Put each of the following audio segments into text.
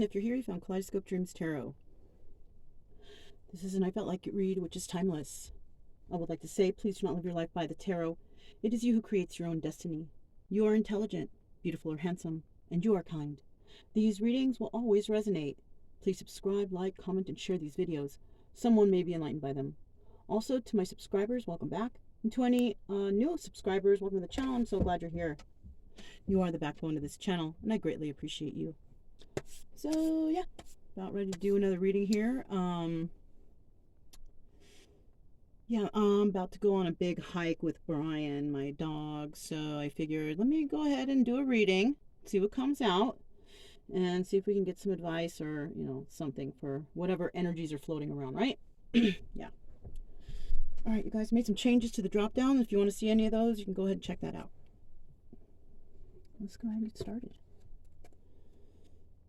if you're here, you found Kaleidoscope Dreams Tarot. This is an I Felt Like It read, which is timeless. I would like to say, please do not live your life by the tarot. It is you who creates your own destiny. You are intelligent, beautiful, or handsome, and you are kind. These readings will always resonate. Please subscribe, like, comment, and share these videos. Someone may be enlightened by them. Also, to my subscribers, welcome back. And to any new subscribers, welcome to the channel. I'm so glad you're here. You are the backbone of this channel, and I greatly appreciate you. So, yeah, about ready to do another reading here. Yeah, I'm about to go on a big hike with Brian, my dog, so I figured let me go ahead and do a reading, see what comes out, and see if we can get some advice or, you know, something for whatever energies are floating around, right? Yeah. All right, you guys, made some changes to the drop down. If you want to see any of those, you can go ahead and check that out. Let's go ahead and get started.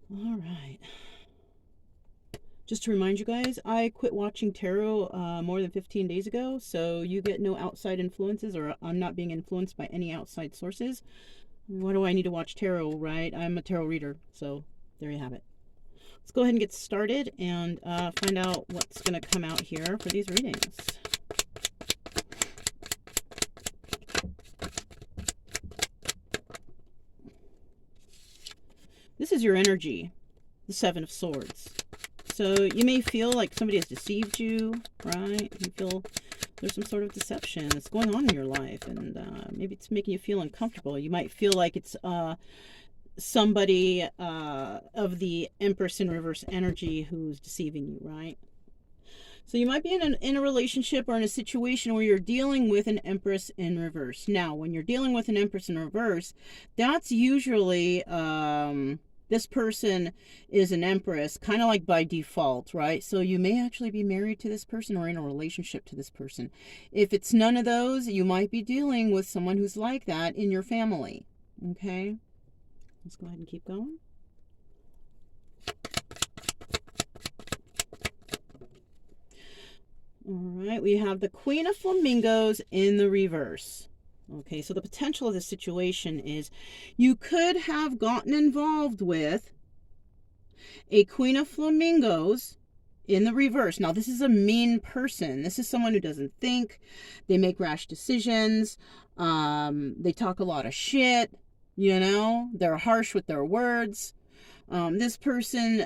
All right. Just to remind you guys, I quit watching tarot more than 15 days ago, so you get no outside influences, or I'm not being influenced by any outside sources. Why do I need to watch tarot, right? I'm a tarot reader, so there you have it. Let's go ahead and get started and find out what's going to come out here for these readings. This is your energy, the Seven of Swords. So you may feel like somebody has deceived you, right? You feel there's some sort of deception that's going on in your life, and maybe it's making you feel uncomfortable. You might feel like it's somebody of the Empress in reverse energy who's deceiving you, right? So you might be in a relationship or in a situation where you're dealing with an Empress in reverse. Now, when you're dealing with an Empress in reverse, that's usually this person is an Empress, kind of like by default, right? So you may actually be married to this person or in a relationship to this person. If it's none of those, you might be dealing with someone who's like that in your family, okay? Let's go ahead and keep going. All right, we have the Queen of Flamingos in the reverse. Okay, so the potential of this situation is you could have gotten involved with a Queen of Flamingos in the reverse. Now, this is a mean person. This is someone who doesn't think. They make rash decisions. They talk a lot of shit. You know, they're harsh with their words. This person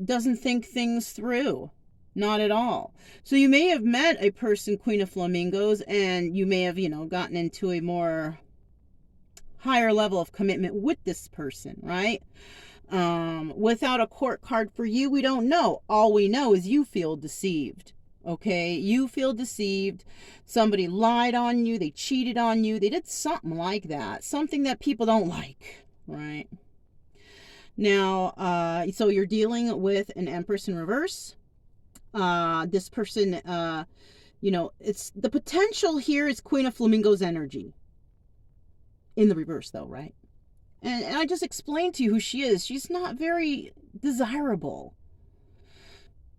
doesn't think things through. Not at all. So you may have met a person, Queen of Flamingos, and you may have, you know, gotten into a more higher level of commitment with this person, right? Without a court card for you, we don't know. All we know is you feel deceived, okay? You feel deceived. Somebody lied on you. They cheated on you. They did something like that. Something that people don't like, right? Now, so you're dealing with an Empress in reverse. This person, you know, it's the potential here is Queen of Flamingos energy in the reverse though, right? And I just explained to you who she is. She's not very desirable.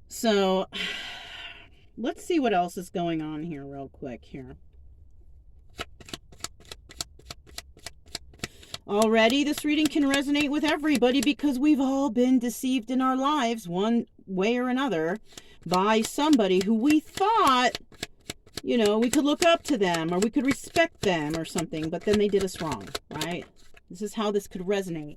So let's see what else is going on here real quick here. Already this reading can resonate with everybody because we've all been deceived in our lives one way or another by somebody who we thought, you know, we could look up to them or we could respect them or something, but then they did us wrong, right? This is how this could resonate.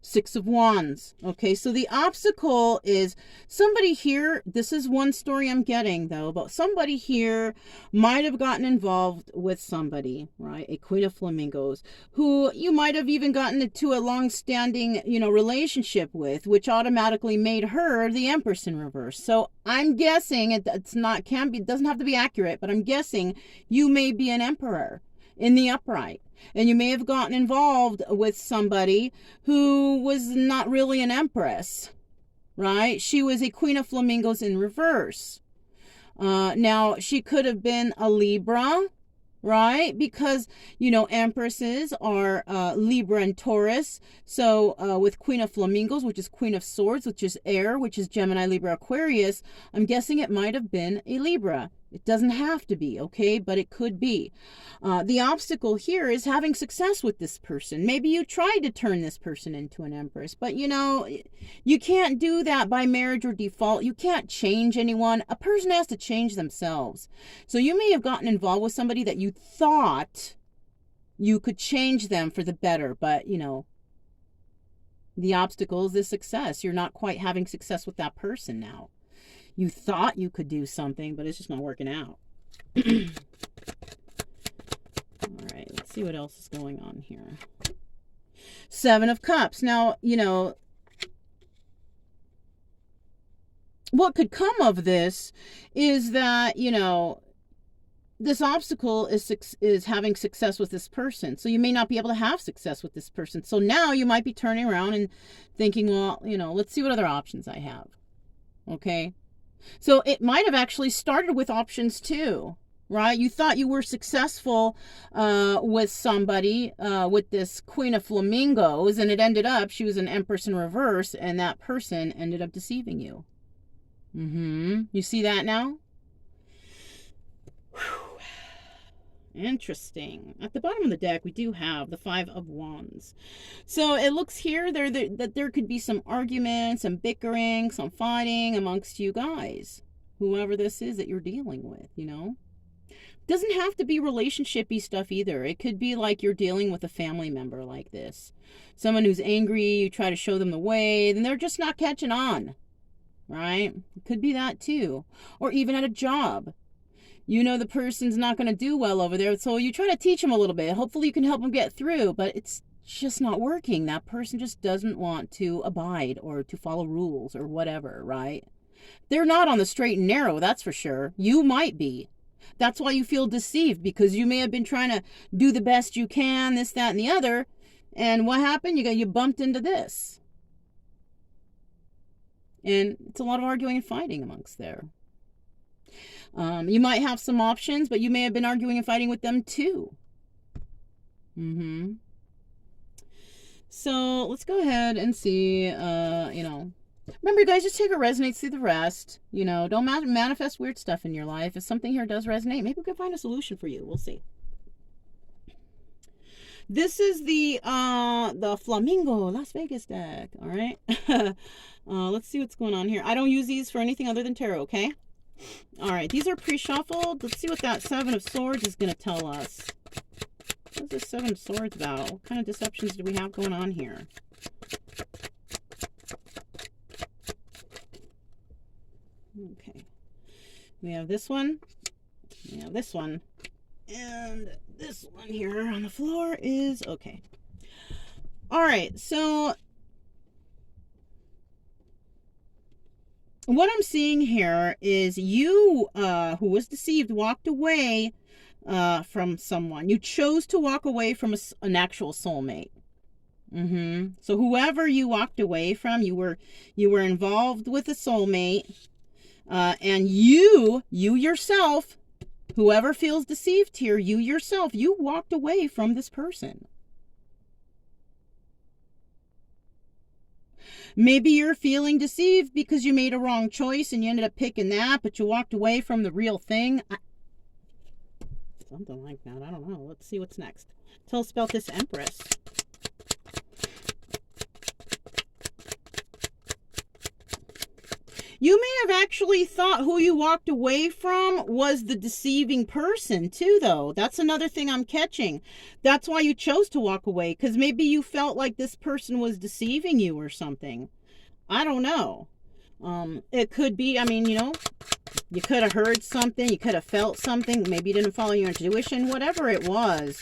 Six of Wands. Okay, so the obstacle is somebody here, this is one story I'm getting though, but somebody here might have gotten involved with somebody, right? A Queen of Flamingos, who you might have even gotten into a long-standing, you know, relationship with, which automatically made her the Empress in reverse. So I'm guessing it's not, doesn't have to be accurate, but I'm guessing you may be an Emperor in the upright. And you may have gotten involved with somebody who was not really an Empress, right? She was a Queen of Flamingos in reverse. Now, she could have been a Libra, right? Because, you know, Empresses are Libra and Taurus. So with Queen of Flamingos, which is Queen of Swords, which is air, which is Gemini, Libra, Aquarius, I'm guessing it might have been a Libra. It doesn't have to be, okay? But it could be. The obstacle here is having success with this person. Maybe you tried to turn this person into an empress, but you know, you can't do that by marriage or default. You can't change anyone. A person has to change themselves. So you may have gotten involved with somebody that you thought you could change them for the better, but you know, the obstacle is the success. You're not quite having success with that person now. You thought you could do something, but it's just not working out. All right, let's see what else is going on here. Seven of Cups. Now, you know, what could come of this is that, you know, this obstacle is having success with this person. So you may not be able to have success with this person. So now you might be turning around and thinking, well, you know, let's see what other options I have. Okay. So it might have actually started with options 2, right? You thought you were successful with somebody, with this Queen of Flamingos, and it ended up she was an Empress in reverse, and that person ended up deceiving you. You see that now? Whew. Interesting. At the bottom of the deck, we do have the 5 of Wands. So it looks here that there could be some arguments, some bickering, some fighting amongst you guys. Whoever this is that you're dealing with, you know. Doesn't have to be relationship-y stuff either. It could be like you're dealing with a family member like this. Someone who's angry, you try to show them the way, then they're just not catching on. Right? It could be that too. Or even at a job. You know the person's not going to do well over there, so you try to teach them a little bit. Hopefully you can help them get through, but it's just not working. That person just doesn't want to abide or to follow rules or whatever, right? They're not on the straight and narrow, that's for sure. You might be. That's why you feel deceived, because you may have been trying to do the best you can, this, that, and the other, and what happened? You bumped into this. And it's a lot of arguing and fighting amongst there. You might have some options, but you may have been arguing and fighting with them too. So let's go ahead and see, you know, remember you guys, just take what resonates, through the rest. You know, don't manifest weird stuff in your life. If something here does resonate, maybe we can find a solution for you. We'll see. This is the Flamingo Las Vegas deck. All right. Let's see what's going on here. I don't use these for anything other than tarot, okay? All right, these are pre-shuffled. Let's see what that 7 of Swords is going to tell us. What is this 7 of Swords about? What kind of deceptions do we have going on here? Okay. We have this one. We have this one. And this one here on the floor is okay. All right, so what I'm seeing here is you, who was deceived, walked away from someone. You chose to walk away from an actual soulmate. So whoever you walked away from, you were involved with a soulmate, and you yourself, whoever feels deceived here, you yourself, you walked away from this person. Maybe you're feeling deceived because you made a wrong choice and you ended up picking that, but you walked away from the real thing. Something like that. I don't know. Let's see what's next. Tell us about this Empress. You may have actually thought who you walked away from was the deceiving person too, though. That's another thing I'm catching. That's why you chose to walk away, because maybe you felt like this person was deceiving you or something. I don't know. It could be, I mean, you know, you could have heard something, you could have felt something, maybe you didn't follow your intuition, whatever it was.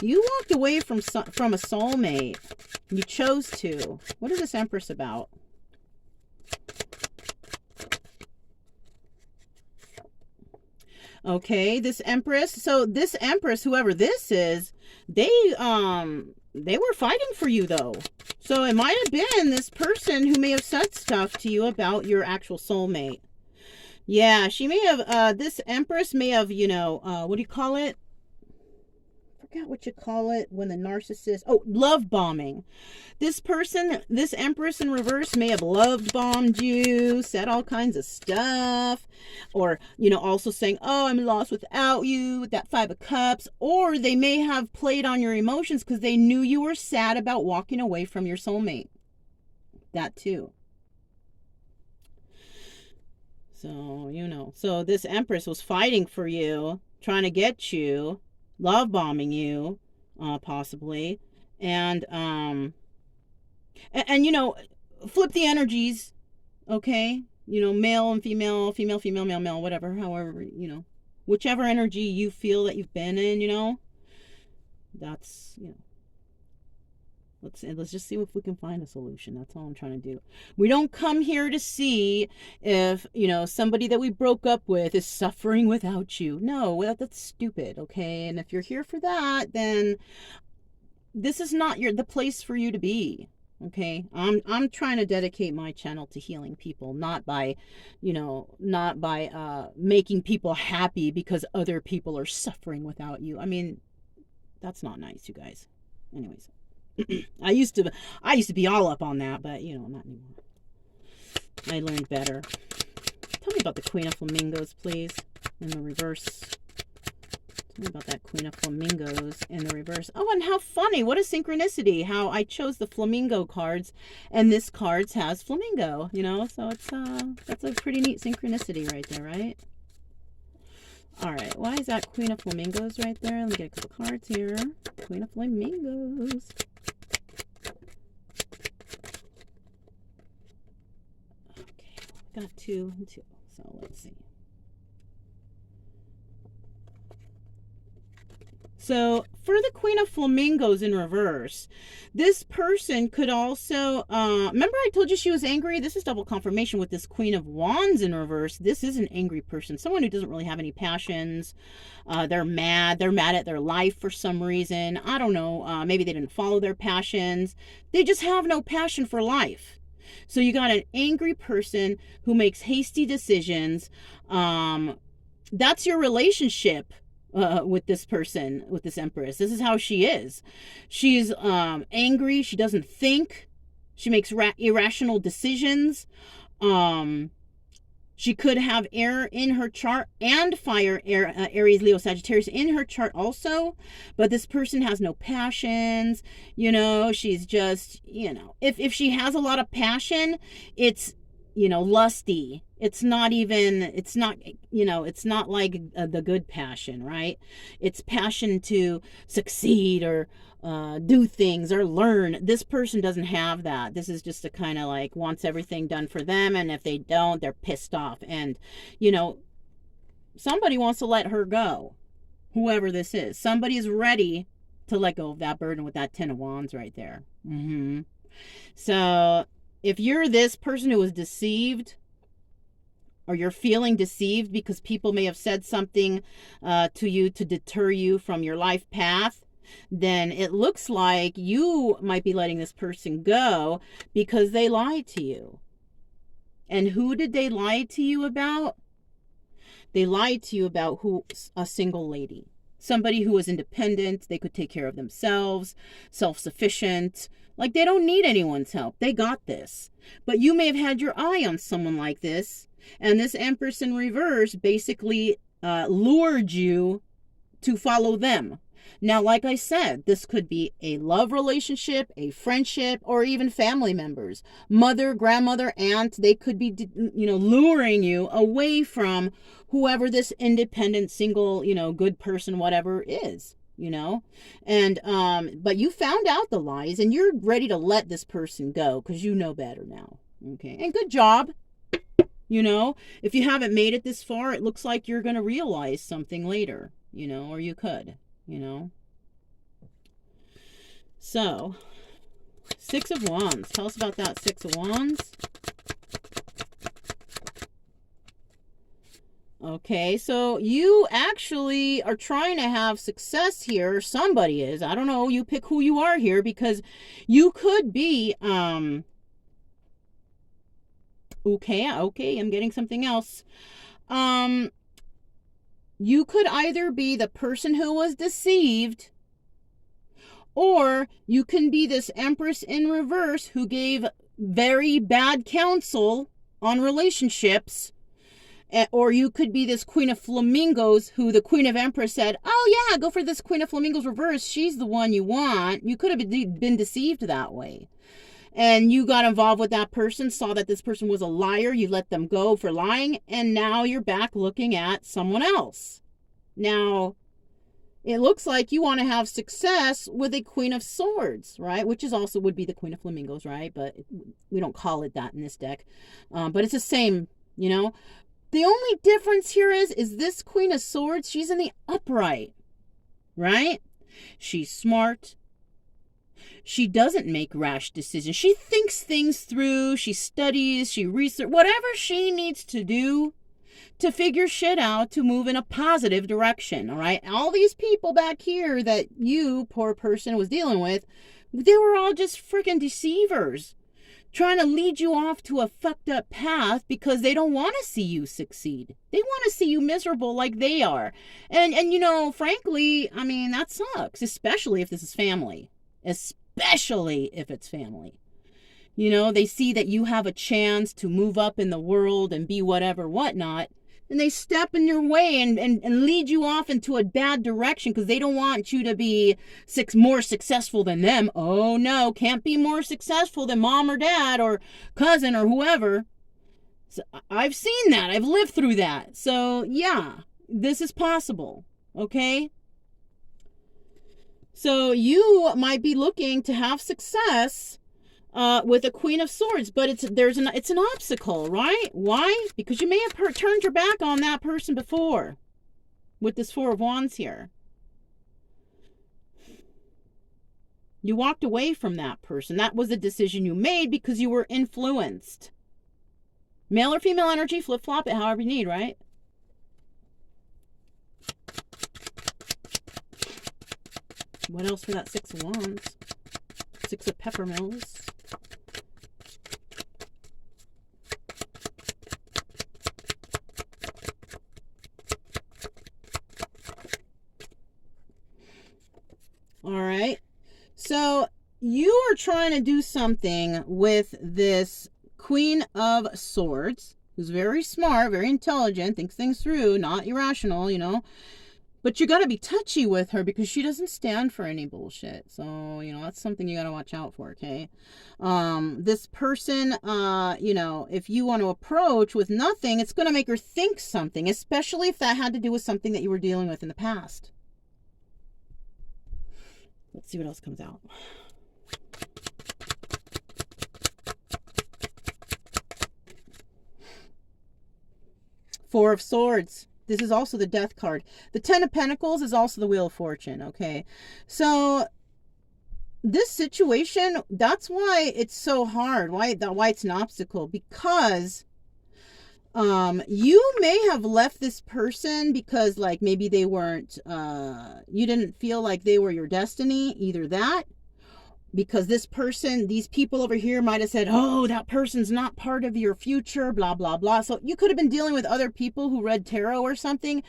You walked away from a soulmate. You chose to. What is this Empress about? Okay, this Empress. So this Empress, whoever this is, they were fighting for you though. So it might have been this person who may have said stuff to you about your actual soulmate. Yeah, she may have, this Empress may have, you know, what do you call it? forget what you call it when the narcissist, oh, love bombing. This person, this Empress in reverse, may have love bombed you, said all kinds of stuff, or, you know, also saying, oh, I'm lost without you, with that 5 of Cups, or they may have played on your emotions because they knew you were sad about walking away from your soulmate. That too. So, you know, so this Empress was fighting for you, trying to get you, love bombing you, possibly, and you know, flip the energies, okay? You know, male and female, female, female, male, male, whatever, however, you know, whichever energy you feel that you've been in, you know, that's, you know, let's just see if we can find a solution. That's all I'm trying to do. We don't come here to see if, you know, somebody that we broke up with is suffering without you. No, that's stupid, okay? And if you're here for that, then this is not the place for you to be. Okay, I'm trying to dedicate my channel to healing people, not by, you know, not by making people happy because other people are suffering without you. I mean, that's not nice, you guys. Anyways, I used to be all up on that, but you know, not anymore. I learned better. Tell me about the Queen of Flamingos, please, in the reverse. About that Queen of Flamingos in the reverse. Oh, and how funny. What a synchronicity. How I chose the flamingo cards and this cards has flamingo, you know? So it's that's a pretty neat synchronicity right there, right? All right. Why is that Queen of Flamingos right there? Let me get a couple cards here. Queen of Flamingos. Okay. Got 2 and 2. So let's see. So for the Queen of Flamingos in reverse, this person could also, remember I told you she was angry? This is double confirmation with this Queen of Wands in reverse. This is an angry person, someone who doesn't really have any passions. They're mad at their life for some reason. I don't know, maybe they didn't follow their passions. They just have no passion for life. So you got an angry person who makes hasty decisions. That's your relationship. With this person, with this Empress. This is how she is. She's angry. She doesn't think. She makes irrational decisions. She could have air in her chart and fire, Aries, Leo, Sagittarius in her chart also. But this person has no passions. You know, she's just, you know, if she has a lot of passion, it's, you know, lusty. It's not even, it's not, you know, it's not like the good passion, right? It's passion to succeed or do things or learn. This person doesn't have that. This is just a kind of like wants everything done for them. And if they don't, they're pissed off. And, you know, somebody wants to let her go. Whoever this is. Somebody is ready to let go of that burden with that 10 of Wands right there. So if you're this person who was deceived, or you're feeling deceived because people may have said something to you to deter you from your life path, then it looks like you might be letting this person go because they lied to you. And who did they lie to you about? They lied to you about a single lady. Somebody who was independent, they could take care of themselves, self-sufficient. Like they don't need anyone's help. They got this. But you may have had your eye on someone like this. And this Empress in reverse basically lured you to follow them. Now, like I said, this could be a love relationship, a friendship, or even family members. Mother, grandmother, aunt, they could be, you know, luring you away from whoever this independent, single, you know, good person, whatever is, you know. And, but you found out the lies and you're ready to let this person go because you know better now. Okay. And good job. You know, if you haven't made it this far, it looks like you're going to realize something later, you know, or you could, you know. So, 6 of Wands. Tell us about that 6 of Wands. Okay, so you actually are trying to have success here. Somebody is. I don't know. You pick who you are here because you could be, okay, I'm getting something else. You could either be the person who was deceived Or you can be this Empress in reverse who gave very bad counsel on relationships. Or you could be this Queen of Flamingos who the Queen of Empress said, oh yeah, go for this Queen of Flamingos reverse. She's the one you want. You could have been deceived that way. And you got involved with that person, saw that this person was a liar. You let them go for lying. And now you're back looking at someone else. Now, it looks like you want to have success with a Queen of Swords, right? Which is also would be the Queen of Flamingos, right? But we don't call it that in this deck. But it's the same, you know. The only difference here is this Queen of Swords, she's in the upright, right? She's smart. She doesn't make rash decisions. She thinks things through. She studies. She researches. Whatever she needs to do to figure shit out to move in a positive direction, all right? All these people back here that you, poor person, was dealing with, they were all just freaking deceivers, trying to lead you off to a fucked up path because they don't want to see you succeed. They want to see you miserable like they are. And you know, frankly, I mean, that sucks, especially if this is family. Especially if it's family. You know, they see that you have a chance to move up in the world and be whatever, whatnot, and they step in your way and lead you off into a bad direction because they don't want you to be more successful than them. Oh no, can't be more successful than mom or dad or cousin or whoever. So I've seen that. I've lived through that. So yeah, this is possible. Okay? So you might be looking to have success with a Queen of Swords, but it's an obstacle, right? Why? Because you may have turned your back on that person before with this Four of Wands here. You walked away from that person. That was a decision you made because you were influenced. Male or female energy, flip-flop it however you need, right? What else for that Six of Wands? Six of Peppermills. All right. So you are trying to do something with this Queen of Swords, who's very smart, very intelligent, thinks things through, not irrational, you know. But you got to be touchy with her because she doesn't stand for any bullshit. So, you know, that's something you got to watch out for, okay? This person, you know, if you want to approach with nothing, it's going to make her think something, especially if that had to do with something that you were dealing with in the past. Let's see what else comes out. Four of Swords. This is also the Death card. The Ten of Pentacles is also the Wheel of Fortune, okay? So this situation, that's why it's so hard. Why it's an obstacle. Because you may have left this person because like maybe they weren't, you didn't feel like they were your destiny. Either that, because this person, these people over here might have said, oh, that person's not part of your future, blah, blah, blah. So you could have been dealing with other people who read tarot or something.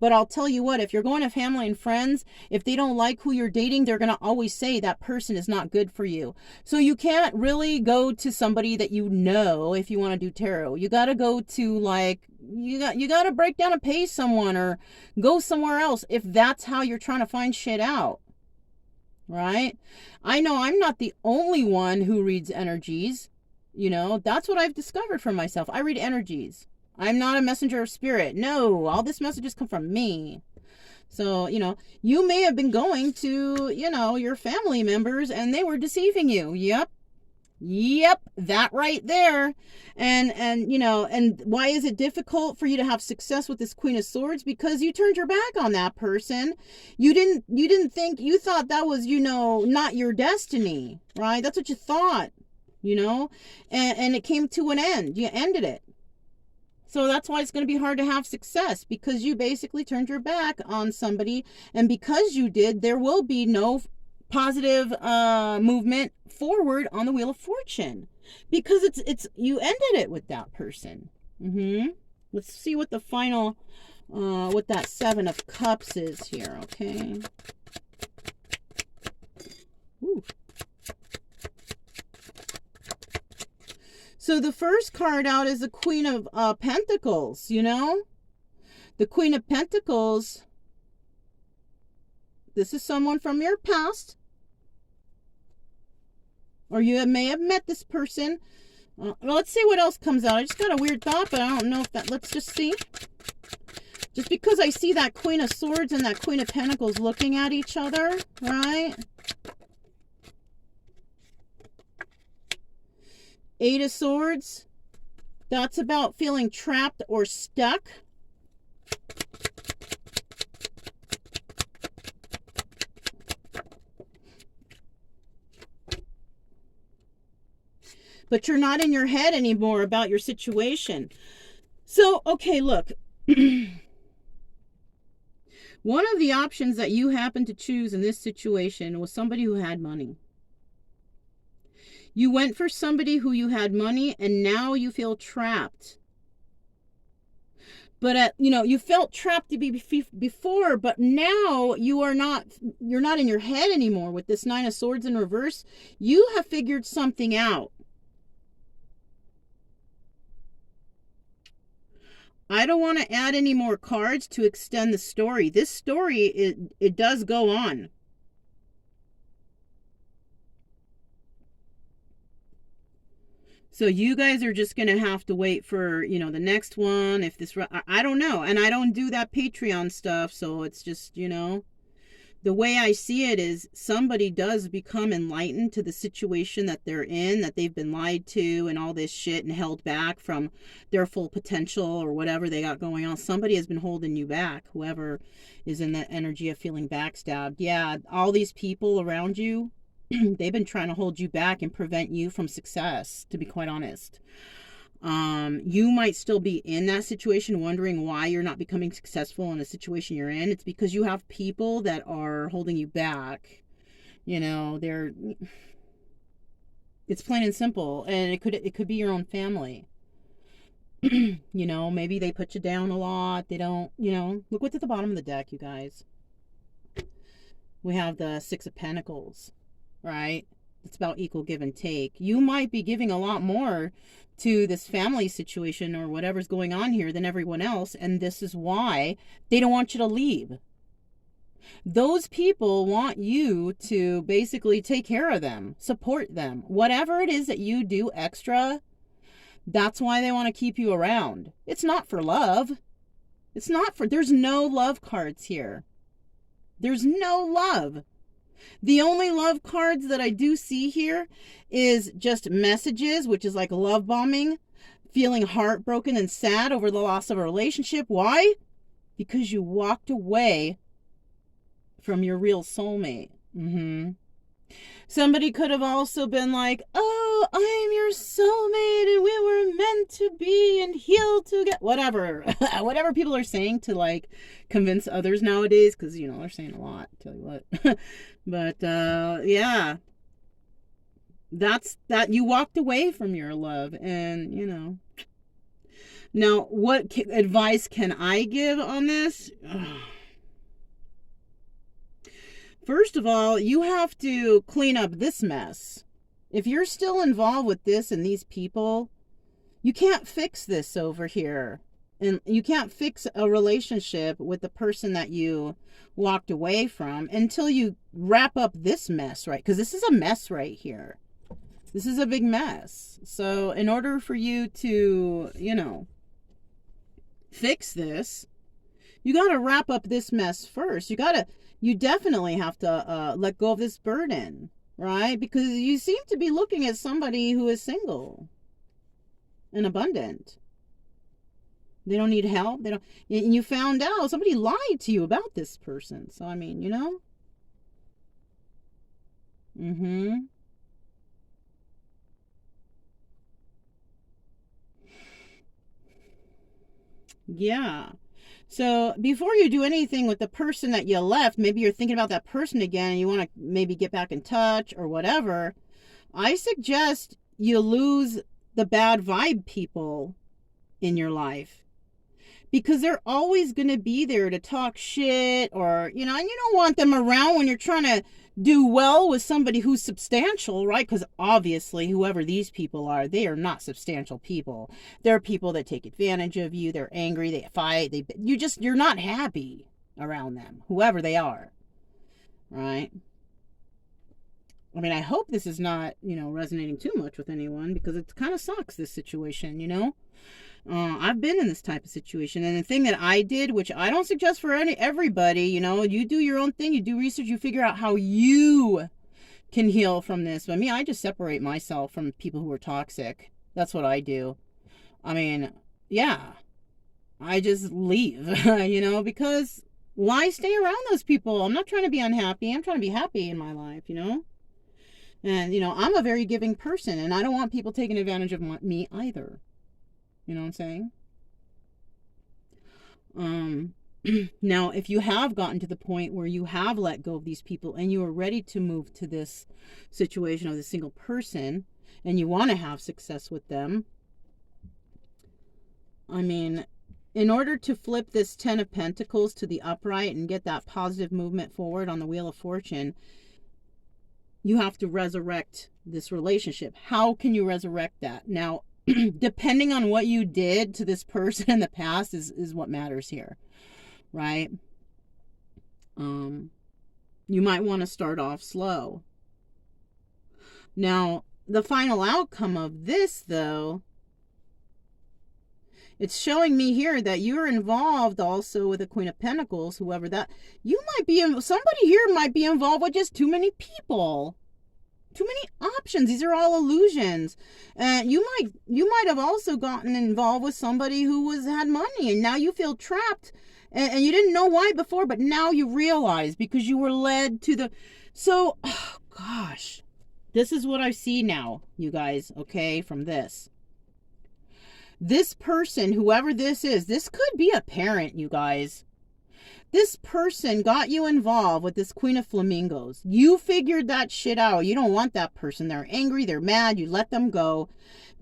But I'll tell you what, if you're going to family and friends, if they don't like who you're dating, they're going to always say that person is not good for you. So you can't really go to somebody that you know if you want to do tarot. You got to go to like, you got to break down and pay someone or go somewhere else if that's how you're trying to find shit out. Right? I know I'm not the only one who reads energies. You know, that's what I've discovered for myself. I read energies. I'm not a messenger of spirit. No, all this messages come from me. So, you know, you may have been going to, you know, your family members and they were deceiving you. Yep, that right there. And you know, and why is it difficult for you to have success with this Queen of Swords? Because you turned your back on that person. You didn't think, you thought that was, you know, not your destiny, right? That's what you thought, you know, and it came to an end. You ended it. So that's why it's going to be hard to have success, because you basically turned your back on somebody, and because you did, there will be no positive movement forward on the Wheel of Fortune, because it's you ended it with that person. Let's see what the final what that Seven of Cups is here. Okay, So the first card out is the Queen of Pentacles, you know? The Queen of Pentacles, this is someone from your past. Or you may have met this person. Well, let's see what else comes out. I just got a weird thought, but I don't know if that... Let's just see. Just because I see that Queen of Swords and that Queen of Pentacles looking at each other, right? Eight of Swords. That's about feeling trapped or stuck. But you're not in your head anymore about your situation. So, okay, look. One of the options that you happened to choose in this situation was somebody who had money. You went for somebody who you had money, and now you feel trapped. But you felt trapped before, but now you're not in your head anymore with this Nine of Swords in reverse. You have figured something out. I don't want to add any more cards to extend the story. This story, it does go on. So you guys are just going to have to wait for, the next one. If this, I don't know. And I don't do that Patreon stuff. So it's just, the way I see it is somebody does become enlightened to the situation that they're in, that they've been lied to and all this shit and held back from their full potential or whatever they got going on. Somebody has been holding you back, whoever is in that energy of feeling backstabbed. Yeah, all these people around you, they've been trying to hold you back and prevent you from success, to be quite honest. You might still be in that situation wondering why you're not becoming successful in the situation you're in. It's because you have people that are holding you back. It's plain and simple. And it could be your own family. Maybe they put you down a lot. They don't, look what's at the bottom of the deck, you guys. We have the Six of Pentacles, right? It's about equal give and take. You might be giving a lot more to this family situation or whatever's going on here than everyone else, and this is why they don't want you to leave. Those people want you to basically take care of them, support them. Whatever it is that you do extra, that's why they want to keep you around. It's not for love. There's no love cards here. There's no love. The only love cards that I do see here is just messages, which is like love bombing, feeling heartbroken and sad over the loss of a relationship. Why? Because you walked away from your real soulmate. Somebody could have also been like, oh, I'm your soulmate and we were meant to be and healed together. Whatever people are saying to like convince others nowadays, because, they're saying a lot, tell you what. But, yeah. That's that. You walked away from your love and, Now, what advice can I give on this? First of all, you have to clean up this mess. If you're still involved with this and these people, you can't fix this over here. And you can't fix a relationship with the person that you walked away from until you wrap up this mess, right? Because this is a mess right here. This is a big mess. So in order for you to, fix this, you got to wrap up this mess first. You definitely have to let go of this burden, right? Because you seem to be looking at somebody who is single and abundant. They don't need help. And you found out somebody lied to you about this person. So, I mean, Yeah. So before you do anything with the person that you left, maybe you're thinking about that person again and you want to maybe get back in touch or whatever, I suggest you lose the bad vibe people in your life. Because they're always going to be there to talk shit or, and you don't want them around when you're trying to do well with somebody who's substantial, right? Because obviously, whoever these people are, they are not substantial people. They're people that take advantage of you. They're angry. They fight. You're not happy around them, whoever they are, right? I mean, I hope this is not, resonating too much with anyone, because it kind of sucks, this situation. I've been in this type of situation, and the thing that I did, which I don't suggest for everybody, you do your own thing, you do research, you figure out how you can heal from this. But me, I just separate myself from people who are toxic. That's what I do. I mean, yeah, I just leave, because why stay around those people? I'm not trying to be unhappy. I'm trying to be happy in my life, And, I'm a very giving person, and I don't want people taking advantage of me either. You know what I'm saying? Now, if you have gotten to the point where you have let go of these people and you are ready to move to this situation of the single person, and you want to have success with them, I mean, in order to flip this 10 of Pentacles to the upright and get that positive movement forward on the Wheel of Fortune, you have to resurrect this relationship. How can you resurrect that? Now, depending on what you did to this person in the past is what matters here, right? You might want to start off slow. Now, the final outcome of this, though, it's showing me here that you're involved also with the Queen of Pentacles, whoever that, somebody here might be involved with just too many people. Too many options. These are all illusions. You might have also gotten involved with somebody who had money, and now you feel trapped, and you didn't know why before, but now you realize because you were led to the. So, oh gosh, this is what I see now, you guys. Okay, from this person, whoever this is, this could be a parent, you guys. This person got you involved with this Queen of Flamingos. You figured that shit out. You don't want that person. They're angry. They're mad. You let them go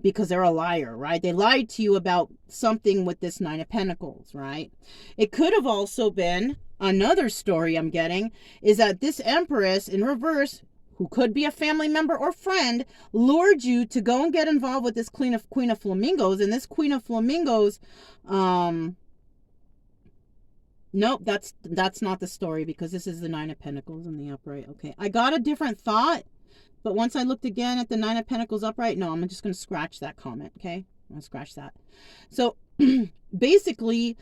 because they're a liar, right? They lied to you about something with this Nine of Pentacles, right? It could have also been another story I'm getting is that this Empress in reverse, who could be a family member or friend, lured you to go and get involved with this Queen of Flamingos. And this Queen of Flamingos, nope, that's not the story, because this is the Nine of Pentacles in the upright. Okay, I got a different thought, but once I looked again at the Nine of Pentacles upright, no, I'm just going to scratch that comment, okay? I'm going to scratch that. So, basically,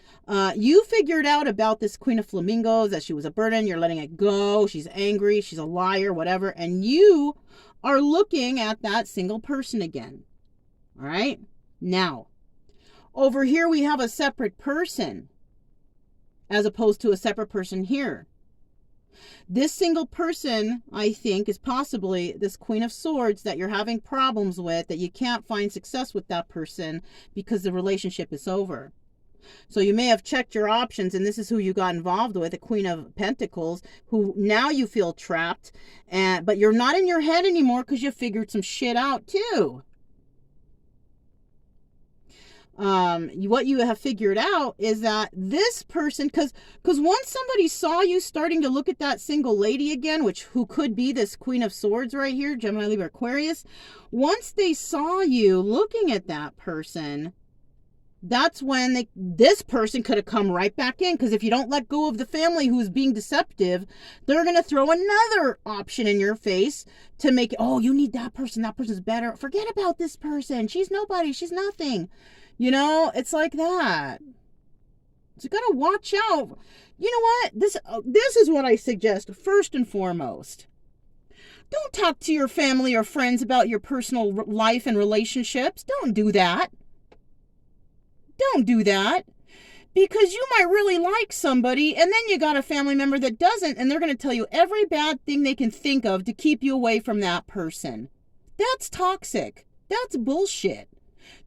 you figured out about this Queen of Flamingos, that she was a burden, you're letting it go, she's angry, she's a liar, whatever, and you are looking at that single person again, all right? Now, over here we have a separate person, as opposed to a separate person here. This single person, I think, is possibly this Queen of Swords that you're having problems with, that you can't find success with that person because the relationship is over. So you may have checked your options, and this is who you got involved with, a Queen of Pentacles, who now you feel trapped, but you're not in your head anymore because you figured some shit out too. What you have figured out is that this person, because once somebody saw you starting to look at that single lady again, who could be this Queen of Swords right here, Gemini, Libra, Aquarius, once they saw you looking at that person, that's when this person could have come right back in, because if you don't let go of the family who's being deceptive, they're going to throw another option in your face to make it, oh, you need that person's better, forget about this person, she's nobody, she's nothing. It's like that. So you gotta watch out. You know what? This is what I suggest first and foremost. Don't talk to your family or friends about your personal life and relationships. Don't do that. Don't do that. Because you might really like somebody, and then you got a family member that doesn't, and they're going to tell you every bad thing they can think of to keep you away from that person. That's toxic. That's bullshit.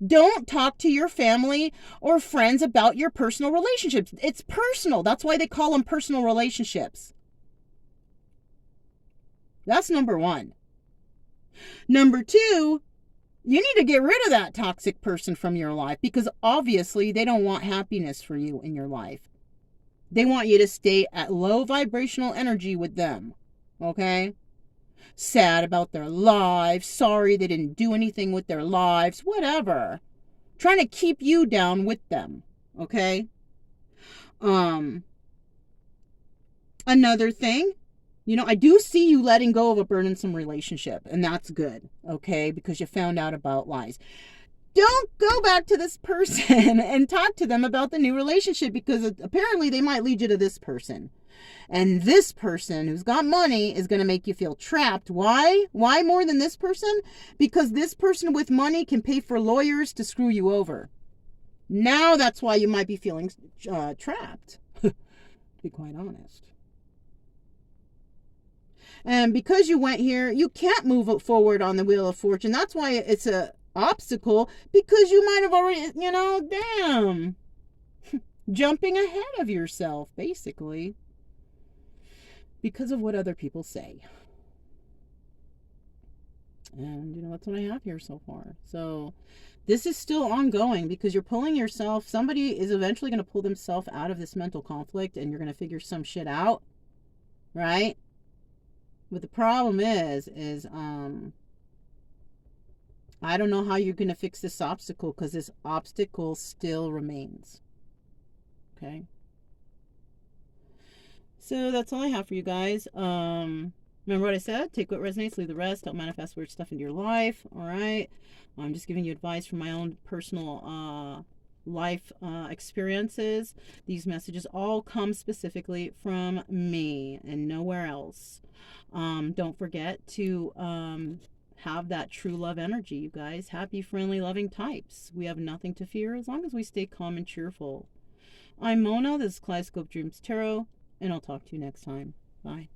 Don't talk to your family or friends about your personal relationships. It's personal. That's why they call them personal relationships. That's number one. Number two, you need to get rid of that toxic person from your life, because obviously they don't want happiness for you in your life. They want you to stay at low vibrational energy with them. Okay? Sad about their lives, sorry they didn't do anything with their lives, whatever. Trying to keep you down with them. Okay? Um, Another thing, I do see you letting go of a burdensome relationship, and that's good, okay? Because you found out about lies. Don't go back to this person and talk to them about the new relationship, because apparently they might lead you to this person. And this person who's got money is going to make you feel trapped. Why? Why more than this person? Because this person with money can pay for lawyers to screw you over. Now that's why you might be feeling trapped, to be quite honest. And because you went here, you can't move forward on the Wheel of Fortune. That's why it's a obstacle, because you might have already, damn, jumping ahead of yourself, basically, because of what other people say. And, that's what I have here so far. So this is still ongoing, because you're pulling yourself. Somebody is eventually going to pull themselves out of this mental conflict, and you're going to figure some shit out, right? But the problem is I don't know how you're going to fix this obstacle, because this obstacle still remains. Okay? So that's all I have for you guys. Remember what I said? Take what resonates, leave the rest. Don't manifest weird stuff into your life. All right? I'm just giving you advice from my own personal life experiences. These messages all come specifically from me and nowhere else. Don't forget to have that true love energy, you guys. Happy, friendly, loving types. We have nothing to fear as long as we stay calm and cheerful. I'm Mona. This is Kaleidoscope Dreams Tarot, and I'll talk to you next time. Bye.